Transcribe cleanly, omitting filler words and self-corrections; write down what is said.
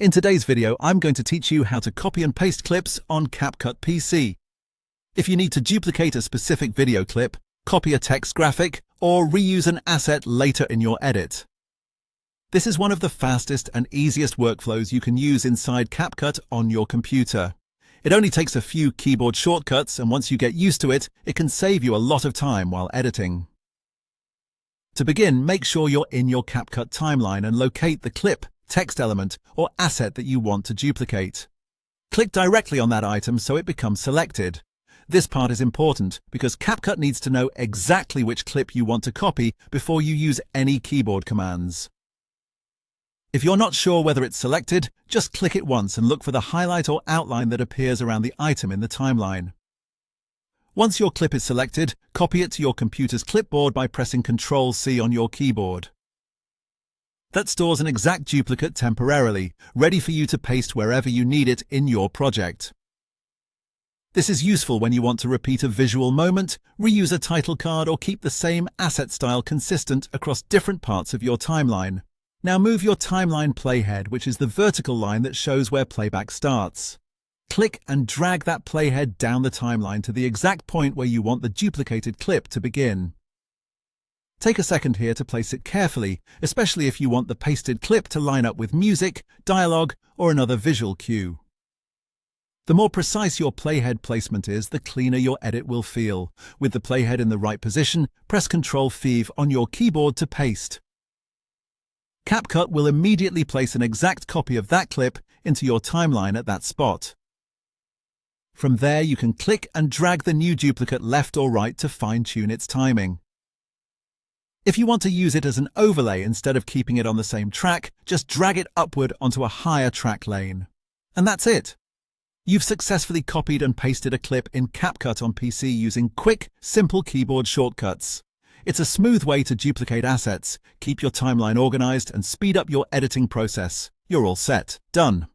In today's video, I'm going to teach you how to copy and paste clips on CapCut PC. If you need to duplicate a specific video clip, copy a text graphic, or reuse an asset later in your edit. This is one of the fastest and easiest workflows you can use inside CapCut on your computer. It only takes a few keyboard shortcuts, and once you get used to it, it can save you a lot of time while editing. To begin, make sure you're in your CapCut timeline and locate the clip, text element, or asset that you want to duplicate. Click directly on that item so it becomes selected. This part is important because CapCut needs to know exactly which clip you want to copy before you use any keyboard commands. If you're not sure whether it's selected, just click it once and look for the highlight or outline that appears around the item in the timeline. Once your clip is selected, copy it to your computer's clipboard by pressing Ctrl+C on your keyboard. That stores an exact duplicate temporarily, ready for you to paste wherever you need it in your project. This is useful when you want to repeat a visual moment, reuse a title card, or keep the same asset style consistent across different parts of your timeline. Now move your timeline playhead, which is the vertical line that shows where playback starts. Click and drag that playhead down the timeline to the exact point where you want the duplicated clip to begin. Take a second here to place it carefully, especially if you want the pasted clip to line up with music, dialogue, or another visual cue. The more precise your playhead placement is, the cleaner your edit will feel. With the playhead in the right position, press Ctrl+V on your keyboard to paste. CapCut will immediately place an exact copy of that clip into your timeline at that spot. From there, you can click and drag the new duplicate left or right to fine-tune its timing. If you want to use it as an overlay instead of keeping it on the same track, just drag it upward onto a higher track lane. And that's it. You've successfully copied and pasted a clip in CapCut on PC using quick, simple keyboard shortcuts. It's a smooth way to duplicate assets, keep your timeline organized, and speed up your editing process. You're all set. Done.